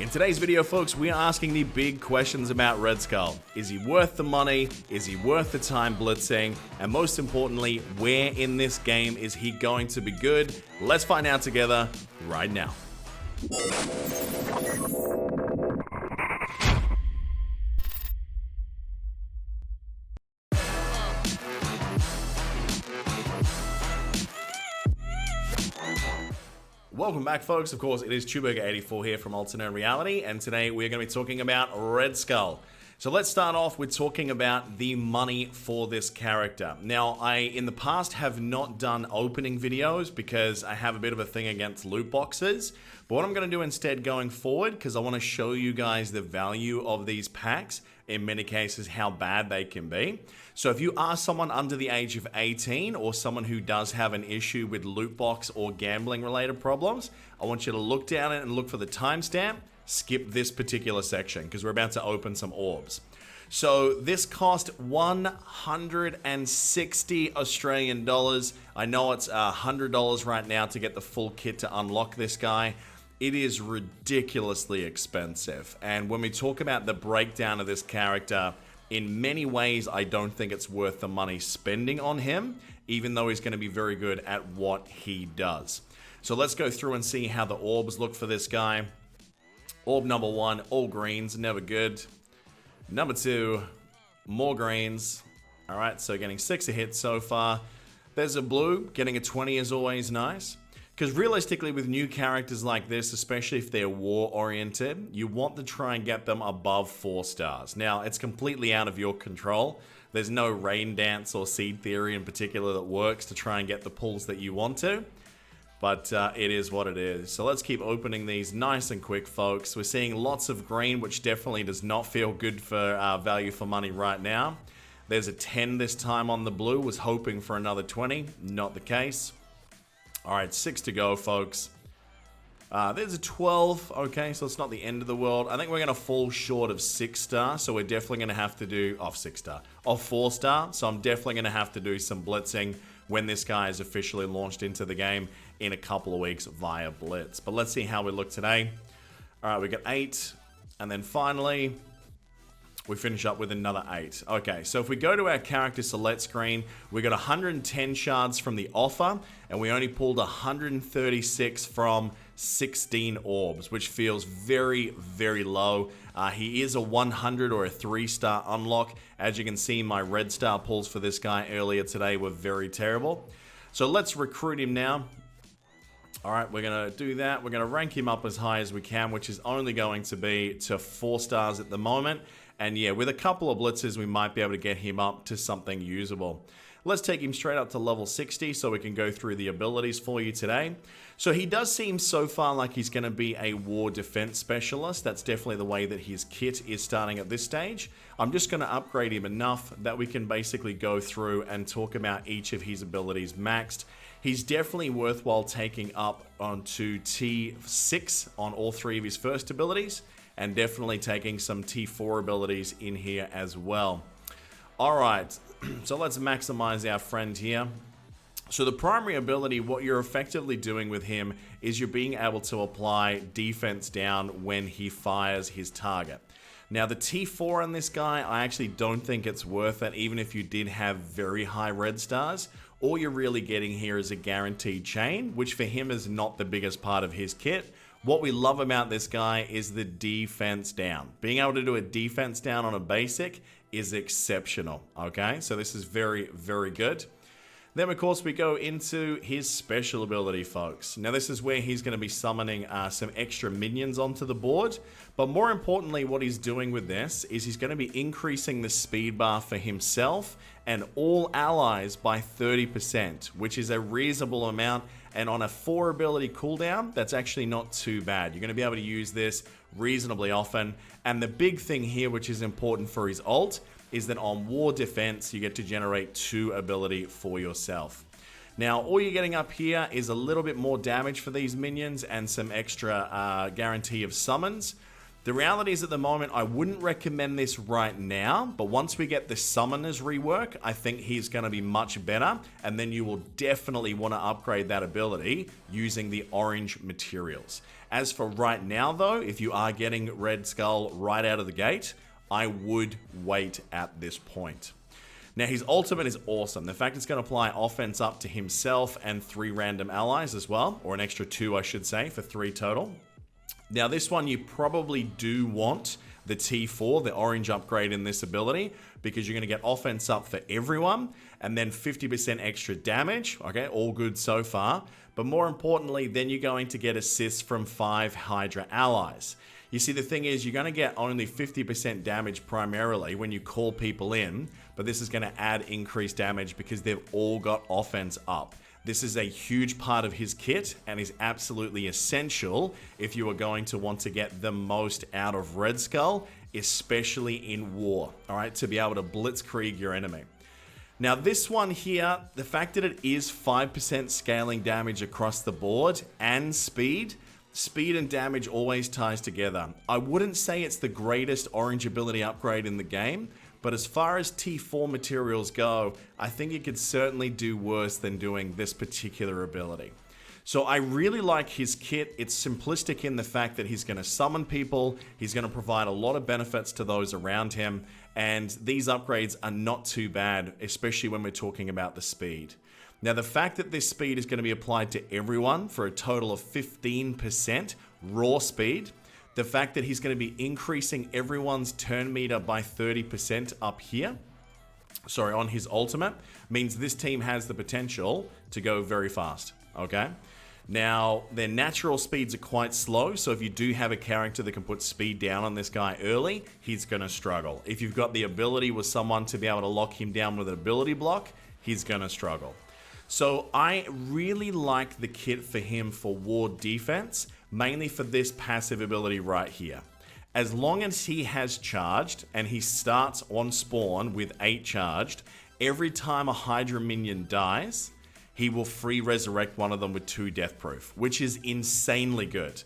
In today's video, folks, we are asking the big questions about Red Skull. Is he worth the money? Is he worth the time blitzing? And most importantly, where in this game is he going to be good? Let's find out together right now. Welcome back, folks. Of course, it is Chewburger84 here from Alternate Reality, and today we're going to be talking about Red Skull. So let's start off with talking about the money for this character. Now, I, in the past, have not done opening videos because I have a bit of a thing against loot boxes. But what I'm going to do instead going forward, because I want to show you guys the value of these packs, in many cases how bad they can be. So if you are someone under the age of 18 or someone who does have an issue with loot box or gambling related problems, I want you to look down it and look for the timestamp. Skip this particular section because we're about to open some orbs. So this cost 160 Australian dollars. I know it's $100 right now to get the full kit to unlock this guy. It is ridiculously expensive. And when we talk about the breakdown of this character, in many ways, I don't think it's worth the money spending on him, even though he's going to be very good at what he does. So let's go through and see how the orbs look for this guy. Orb number 1, all greens, never good. Number 2, more greens. All right, so getting 6 a hit so far. There's a blue, getting a 20 is always nice. Because realistically, with new characters like this, especially if they're war-oriented, you want to try and get them above 4 stars. Now, it's completely out of your control. There's no rain dance or seed theory in particular that works to try and get the pulls that you want to. But it is what it is. So let's keep opening these nice and quick, folks. We're seeing lots of green, which definitely does not feel good for value for money right now. There's a 10 this time on the blue. Was hoping for another 20. Not the case. All right, 6 to go, folks. There's a 12. Okay, so it's not the end of the world. I think we're going to fall short of 6 star. So we're definitely going to have to do... Off 6 star. Off 4 star. So I'm definitely going to have to do some blitzing when this guy is officially launched into the game in a couple of weeks via Blitz. But let's see how we look today. All right, we got 8. And then finally, we finish up with another 8. Okay, so if we go to our character select screen, we got 110 shards from the offer, and we only pulled 136 from 16 orbs, which feels very, very low. He is a 100 or a 3-star unlock. As you can see, my red star pulls for this guy earlier today were very terrible. So let's recruit him now. All right, we're going to do that. We're going to rank him up as high as we can, which is only going to be to 4 stars at the moment. And yeah, with a couple of blitzes, we might be able to get him up to something usable. Let's take him straight up to level 60 so we can go through the abilities for you today. So he does seem so far like he's going to be a war defense specialist. That's definitely the way that his kit is starting at this stage. I'm just going to upgrade him enough that we can basically go through and talk about each of his abilities maxed. He's definitely worthwhile taking up onto T6 on all 3 of his first abilities, and definitely taking some T4 abilities in here as well. All right, so let's maximize our friend here. So the primary ability, what you're effectively doing with him is you're being able to apply defense down when he fires his target. Now the T4 on this guy, I actually don't think it's worth it, even if you did have very high red stars. All you're really getting here is a guaranteed chain, which for him is not the biggest part of his kit. What we love about this guy is the defense down. Being able to do a defense down on a basic is exceptional, okay? So this is very, very good. Then, of course, we go into his special ability, folks. Now, this is where he's going to be summoning some extra minions onto the board. But more importantly, what he's doing with this is he's going to be increasing the speed bar for himself and all allies by 30%, which is a reasonable amount. And on a 4 ability cooldown, that's actually not too bad. You're going to be able to use this reasonably often. And the big thing here, which is important for his ult, is that on war defense, you get to generate 2 ability for yourself. Now, all you're getting up here is a little bit more damage for these minions and some extra guarantee of summons. The reality is at the moment, I wouldn't recommend this right now, but once we get the summoners rework, I think he's going to be much better, and then you will definitely want to upgrade that ability using the orange materials. As for right now, though, if you are getting Red Skull right out of the gate, I would wait at this point. Now, his ultimate is awesome. The fact it's going to apply offense up to himself and 3 random allies as well, or an extra 2, I should say, for 3 total. Now, this one you probably do want the T4, the orange upgrade in this ability, because you're going to get offense up for everyone, and then 50% extra damage. Okay, all good so far. But more importantly, then you're going to get assists from 5 Hydra allies. You see, the thing is, you're going to get only 50% damage primarily when you call people in, but this is going to add increased damage because they've all got offense up. This is a huge part of his kit and is absolutely essential if you are going to want to get the most out of Red Skull, especially in war, all right, to be able to blitzkrieg your enemy. Now, this one here, the fact that it is 5% scaling damage across the board and speed and damage always ties together. I wouldn't say it's the greatest orange ability upgrade in the game, but as far as T4 materials go, I think it could certainly do worse than doing this particular ability. So I really like his kit. It's simplistic in the fact that he's going to summon people, he's going to provide a lot of benefits to those around him, and these upgrades are not too bad, especially when we're talking about the speed. Now, the fact that this speed is going to be applied to everyone for a total of 15% raw speed, the fact that he's going to be increasing everyone's turn meter by 30% up here, on his ultimate, means this team has the potential to go very fast, okay? Now, their natural speeds are quite slow, so if you do have a character that can put speed down on this guy early, he's going to struggle. If you've got the ability with someone to be able to lock him down with an ability block, he's going to struggle. So I really like the kit for him for war defense, mainly for this passive ability right here. As long as he has charged and he starts on spawn with 8 charged, every time a Hydra minion dies, he will free resurrect one of them with 2 death proof, which is insanely good.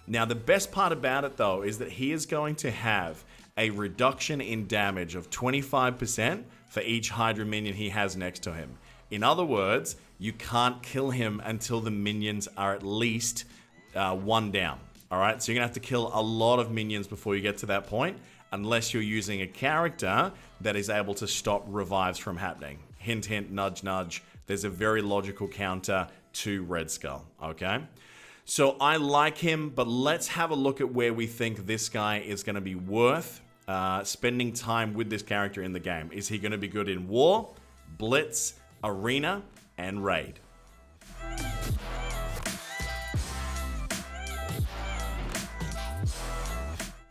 Now, the best part about it though is that he is going to have a reduction in damage of 25% for each Hydra minion he has next to him. In other words, you can't kill him until the minions are at least 1 down. All right, so you're gonna have to kill a lot of minions before you get to that point, unless you're using a character that is able to stop revives from happening. Hint, hint, nudge, nudge. There's a very logical counter to Red Skull, okay? So I like him, but let's have a look at where we think this guy is gonna be worth spending time with this character in the game. Is he gonna be good in War, Blitz, Arena, and Raid?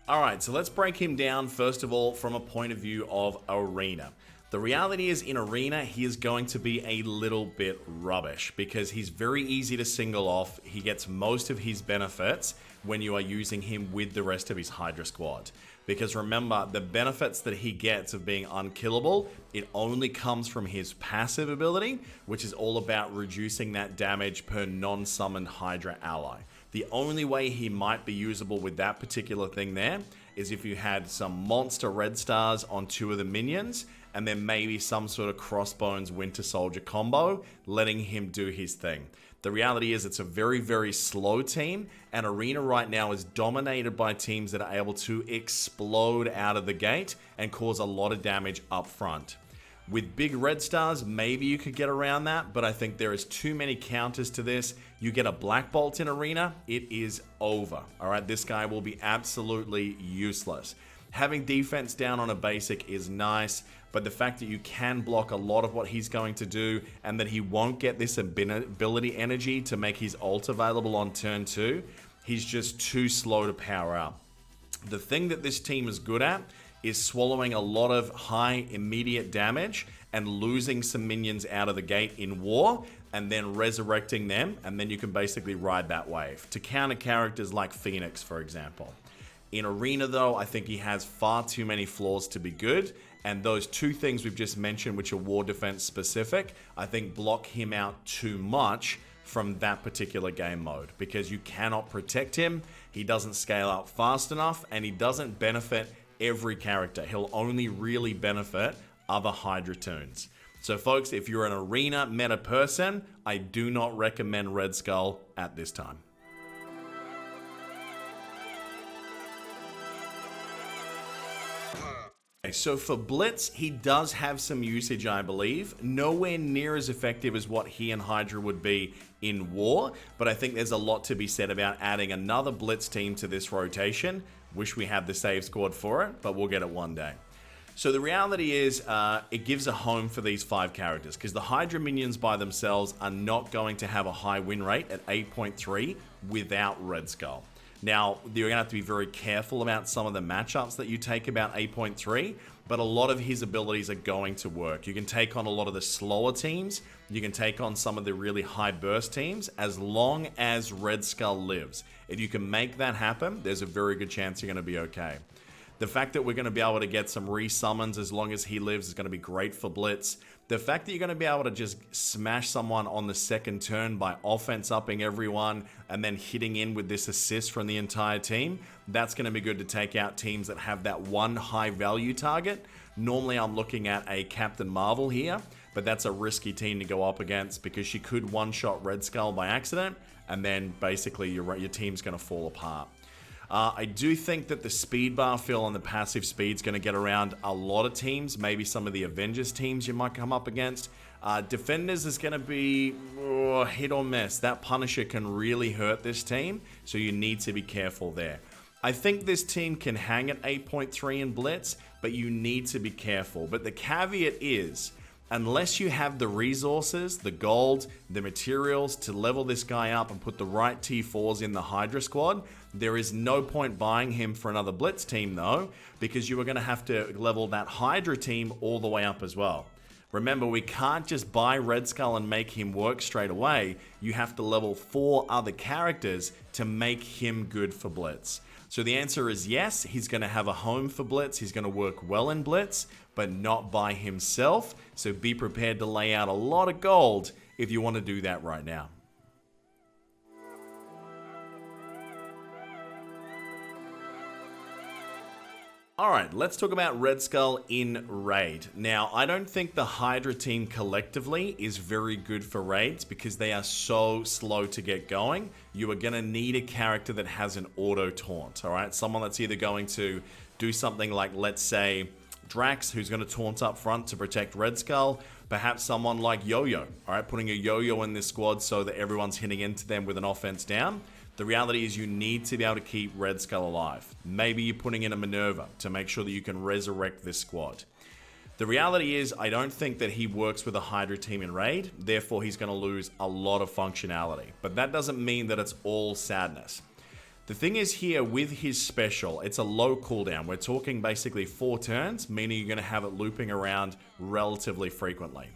Alright, so let's break him down first of all from a point of view of Arena. The reality is, in Arena, he is going to be a little bit rubbish because he's very easy to single off. He gets most of his benefits when you are using him with the rest of his Hydra squad. Because remember, the benefits that he gets of being unkillable, it only comes from his passive ability, which is all about reducing that damage per non-summoned Hydra ally. The only way he might be usable with that particular thing there is if you had some monster red stars on 2 of the minions, and then maybe some sort of Crossbones Winter Soldier combo, letting him do his thing. The reality is it's a very, very slow team, and Arena right now is dominated by teams that are able to explode out of the gate and cause a lot of damage up front. With big red stars, maybe you could get around that, but I think there is too many counters to this. You get a Black Bolt in Arena, it is over. All right, this guy will be absolutely useless. Having defense down on a basic is nice, but the fact that you can block a lot of what he's going to do and that he won't get this ability energy to make his ult available on turn 2, he's just too slow to power up. The thing that this team is good at is swallowing a lot of high immediate damage and losing some minions out of the gate in war and then resurrecting them, and then you can basically ride that wave to counter characters like Phoenix, for example. In Arena though, I think he has far too many flaws to be good, and those 2 things we've just mentioned, which are war defense specific, I think block him out too much from that particular game mode because you cannot protect him, he doesn't scale up fast enough, and he doesn't benefit every character. He'll only really benefit other Hydra tunes. So folks, if you're an Arena meta person, I do not recommend Red Skull at this time. Okay, so for Blitz, he does have some usage, I believe. Nowhere near as effective as what he and Hydra would be in War, but I think there's a lot to be said about adding another Blitz team to this rotation. Wish we had the save squad for it, but we'll get it one day. So the reality is, it gives a home for these 5 characters, because the Hydra minions by themselves are not going to have a high win rate at 8.3 without Red Skull. Now, you're going to have to be very careful about some of the matchups that you take about 8.3, but a lot of his abilities are going to work. You can take on a lot of the slower teams, you can take on some of the really high burst teams, as long as Red Skull lives. If you can make that happen, there's a very good chance you're going to be okay. The fact that we're going to be able to get some resummons as long as he lives is going to be great for Blitz. The fact that you're going to be able to just smash someone on the second turn by offense upping everyone and then hitting in with this assist from the entire team, that's going to be good to take out teams that have that one high value target. Normally I'm looking at a Captain Marvel here, but that's a risky team to go up against because she could one-shot Red Skull by accident, and then basically your team's going to fall apart. I do think that the speed bar fill on the passive speed is going to get around a lot of teams, maybe some of the Avengers teams you might come up against. Defenders is going to be hit or miss. That Punisher can really hurt this team, so you need to be careful there. I think this team can hang at 8.3 in Blitz, but you need to be careful. But the caveat is, unless you have the resources, the gold, the materials to level this guy up and put the right T4s in the Hydra squad, there is no point buying him for another Blitz team though, because you are going to have to level that Hydra team all the way up as well. Remember, we can't just buy Red Skull and make him work straight away. You have to level 4 other characters to make him good for Blitz. So the answer is yes, he's going to have a home for Blitz. He's going to work well in Blitz, but not by himself. So be prepared to lay out a lot of gold if you want to do that right now. Alright, let's talk about Red Skull in Raid. Now, I don't think the Hydra team collectively is very good for raids because they are so slow to get going. You are going to need a character that has an auto taunt, alright? Someone that's either going to do something like, let's say, Drax, who's going to taunt up front to protect Red Skull. Perhaps someone like Yo-Yo, alright? Putting a Yo-Yo in this squad so that everyone's hitting into them with an offense down. The reality is you need to be able to keep Red Skull alive. Maybe you're putting in a Minerva to make sure that you can resurrect this squad. The reality is I don't think that he works with a Hydra team in Raid, therefore he's going to lose a lot of functionality. But that doesn't mean that it's all sadness. The thing is here with his special, it's a low cooldown. We're talking basically 4 turns, meaning you're going to have it looping around relatively frequently.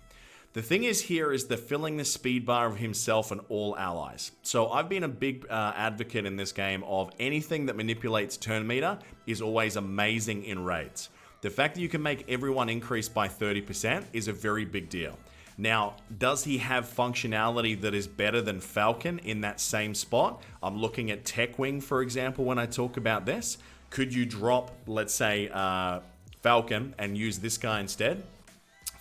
The thing is here is the filling the speed bar of himself and all allies. So I've been a big advocate in this game of anything that manipulates turn meter is always amazing in raids. The fact that you can make everyone increase by 30% is a very big deal. Now, does he have functionality that is better than Falcon in that same spot? I'm looking at Tech Wing, for example, when I talk about this. Could you drop, let's say, Falcon and use this guy instead?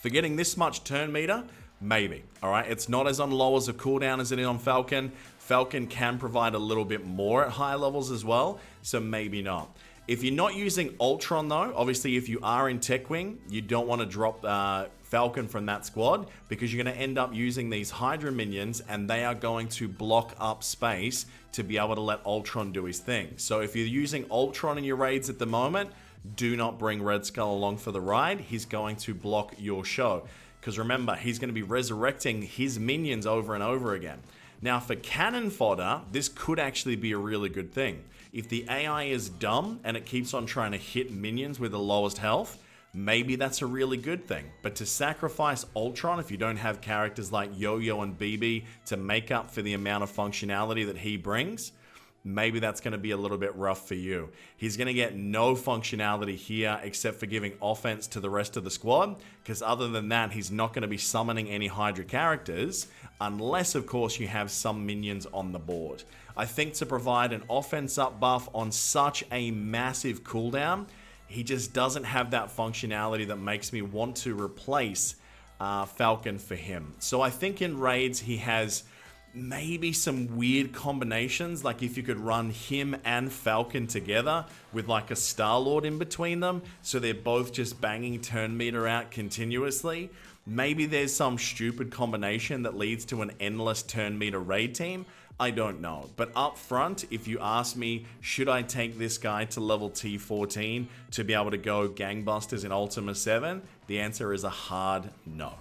For getting this much turn meter, maybe. Alright, it's not as on low as a cooldown as it is on Falcon. Falcon can provide a little bit more at high levels as well, so maybe not. If you're not using Ultron though, obviously if you are in Tech Wing, you don't want to drop Falcon from that squad because you're going to end up using these Hydra minions and they are going to block up space to be able to let Ultron do his thing. So if you're using Ultron in your raids at the moment, do not bring Red Skull along for the ride. He's going to block your show. Because remember, he's going to be resurrecting his minions over and over again. Now, for cannon fodder, this could actually be a really good thing. If the AI is dumb and it keeps on trying to hit minions with the lowest health, maybe that's a really good thing. But to sacrifice Ultron, if you don't have characters like Yo-Yo and BB to make up for the amount of functionality that he brings, maybe that's going to be a little bit rough for you. He's going to get no functionality here except for giving offense to the rest of the squad, because other than that, he's not going to be summoning any Hydra characters, unless, of course, you have some minions on the board. I think to provide an offense up buff on such a massive cooldown, he just doesn't have that functionality that makes me want to replace Falcon for him. So I think in raids, he has maybe some weird combinations, like if you could run him and Falcon together with like a Star-Lord in between them, so they're both just banging turn meter out continuously. Maybe there's some stupid combination that leads to an endless turn meter raid team. I don't know. But up front, if you ask me, should I take this guy to level T14 to be able to go gangbusters in Ultima 7? The answer is a hard no.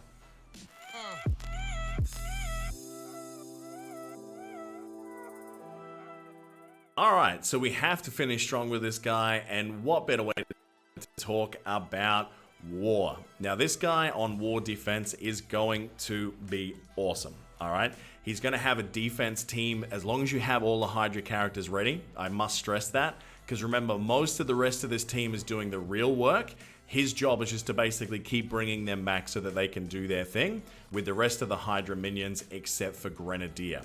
Alright, so we have to finish strong with this guy, and what better way to talk about war. Now this guy on war defense is going to be awesome, alright? He's going to have a defense team as long as you have all the Hydra characters ready. I must stress that, because remember, most of the rest of this team is doing the real work. His job is just to basically keep bringing them back so that they can do their thing with the rest of the Hydra minions except for Grenadier.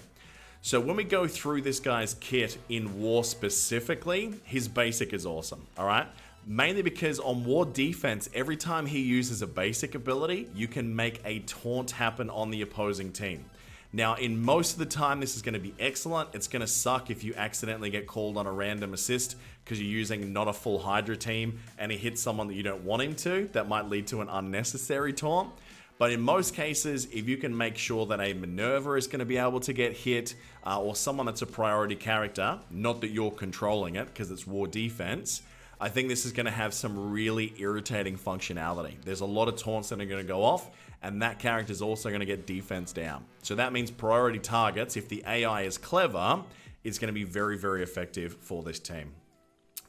So when we go through this guy's kit in war specifically, his basic is awesome, alright? Mainly because on war defense, every time he uses a basic ability, you can make a taunt happen on the opposing team. Now, in most of the time, this is going to be excellent. It's going to suck if you accidentally get called on a random assist because you're using not a full Hydra team and he hits someone that you don't want him to. That might lead to an unnecessary taunt. But in most cases, if you can make sure that a Minerva is going to be able to get hit, or someone that's a priority character, not that you're controlling it because it's war defense, I think this is going to have some really irritating functionality. There's a lot of taunts that are going to go off, and that character is also going to get defense down. So that means priority targets, if the AI is clever, is going to be very, very effective for this team.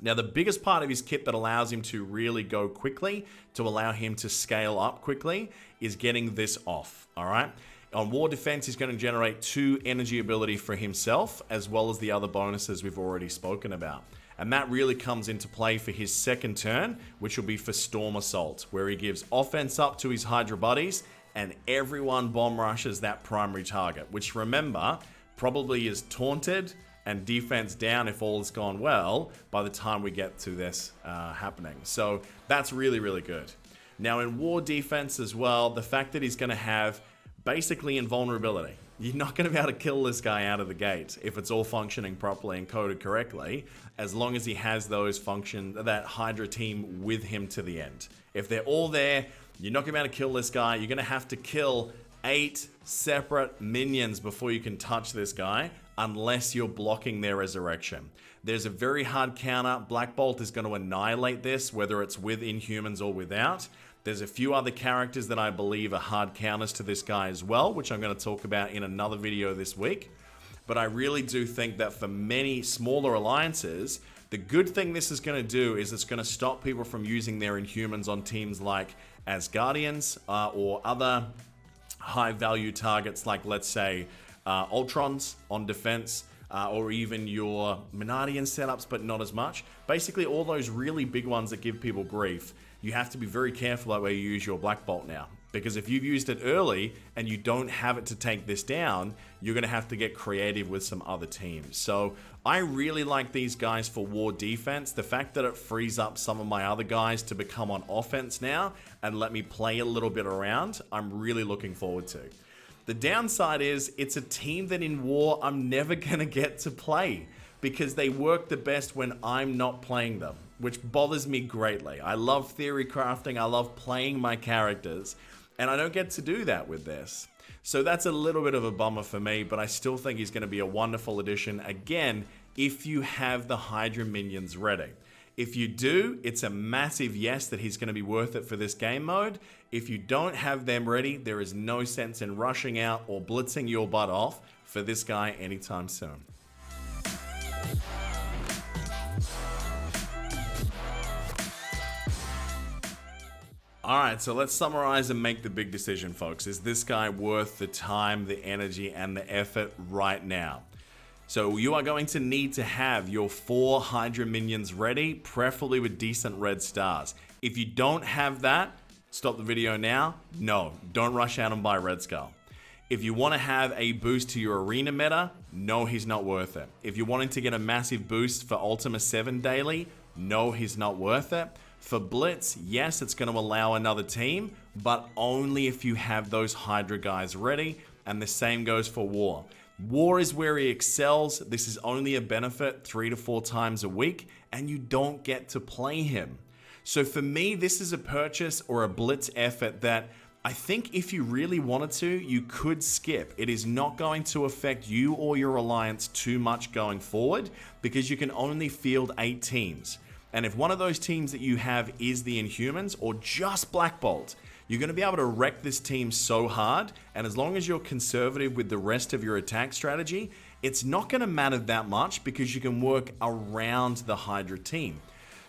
Now, the biggest part of his kit that allows him to really go quickly, to allow him to scale up quickly, is getting this off, all right? On war defense, he's going to generate 2 energy ability for himself, as well as the other bonuses we've already spoken about. And that really comes into play for his second turn, which will be for Storm Assault, where he gives offense up to his Hydra buddies, and everyone bomb rushes that primary target, which remember, probably is taunted and defense down if all has gone well by the time we get to this happening. So that's really, really good. Now in war defense as well, the fact that he's going to have basically invulnerability. You're not going to be able to kill this guy out of the gate if it's all functioning properly and coded correctly, as long as he has those functions, that Hydra team with him to the end. If they're all there, you're not going to be able to kill this guy. You're going to have to kill 8 separate minions before you can touch this guy, unless you're blocking their resurrection. There's a very hard counter. Black Bolt is going to annihilate this, whether it's with Inhumans or without. There's a few other characters that I believe are hard counters to this guy as well, which I'm going to talk about in another video this week. But I really do think that for many smaller alliances, the good thing this is going to do is it's going to stop people from using their Inhumans on teams like Asgardians or other high-value targets like, let's say, Ultrons on defense, or even your Menardian setups, but not as much. Basically, all those really big ones that give people grief, you have to be very careful about where you use your Black Bolt now. Because if you've used it early and you don't have it to take this down, you're going to have to get creative with some other teams. So I really like these guys for war defense. The fact that it frees up some of my other guys to become on offense now and let me play a little bit around, I'm really looking forward to. The downside is it's a team that in war I'm never going to get to play because they work the best when I'm not playing them, which bothers me greatly. I love theory crafting, I love playing my characters, and I don't get to do that with this. So that's a little bit of a bummer for me, but I still think he's going to be a wonderful addition, again, if you have the Hydra minions ready. If you do, it's a massive yes that he's going to be worth it for this game mode. If you don't have them ready, there is no sense in rushing out or blitzing your butt off for this guy anytime soon. Alright, so let's summarize and make the big decision, folks. Is this guy worth the time, the energy, and the effort right now? So you are going to need to have your 4 Hydra minions ready, preferably with decent red stars. If you don't have that, stop the video now. No, don't rush out and buy Red Skull. If you want to have a boost to your arena meta, no, he's not worth it. If you're wanting to get a massive boost for Ultima 7 daily, no, he's not worth it. For Blitz, yes, it's going to allow another team, but only if you have those Hydra guys ready, and the same goes for War. War is where he excels. This is only a benefit 3 to 4 times a week, and you don't get to play him. So for me, this is a purchase or a blitz effort that I think if you really wanted to, you could skip. It is not going to affect you or your alliance too much going forward because you can only field 8 teams. And if one of those teams that you have is the Inhumans or just Black Bolt, you're going to be able to wreck this team so hard, and as long as you're conservative with the rest of your attack strategy, it's not going to matter that much because you can work around the Hydra team.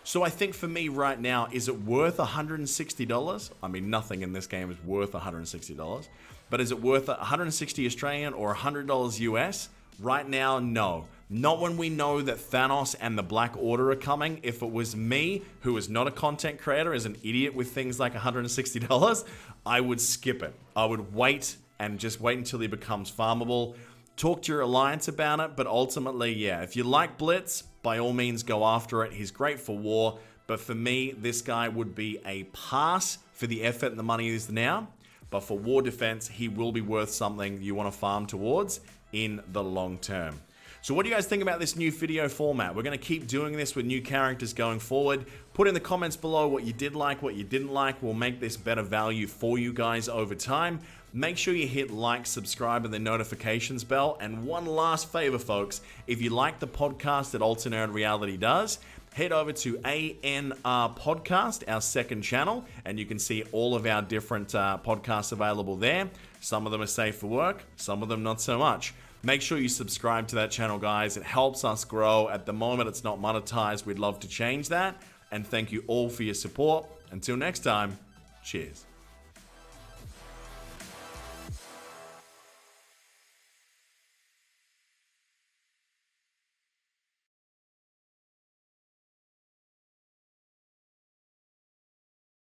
So I think for me right now, is it worth $160? I mean, nothing in this game is worth $160, but is it worth 160 Australian or $100 US? Right now, no. Not when we know that Thanos and the Black Order are coming. If it was me, who is not a content creator, is an idiot with things like $160, I would skip it. I would wait and just wait until he becomes farmable. Talk to your alliance about it, but ultimately, yeah, if you like Blitz, by all means go after it. He's great for war, but for me, this guy would be a pass for the effort and the money is now. But for war defense, he will be worth something you want to farm towards in the long term. So what do you guys think about this new video format? We're going to keep doing this with new characters going forward. Put in the comments below what you did like, what you didn't like. We'll make this better value for you guys over time. Make sure you hit like, subscribe, and the notifications bell. And one last favor, folks. If you like the podcast that Alternate Reality does, head over to ANR Podcast, our second channel, and you can see all of our different podcasts available there. Some of them are safe for work, some of them not so much. Make sure you subscribe to that channel, guys. It helps us grow. At the moment, it's not monetized. We'd love to change that. And thank you all for your support. Until next time, cheers.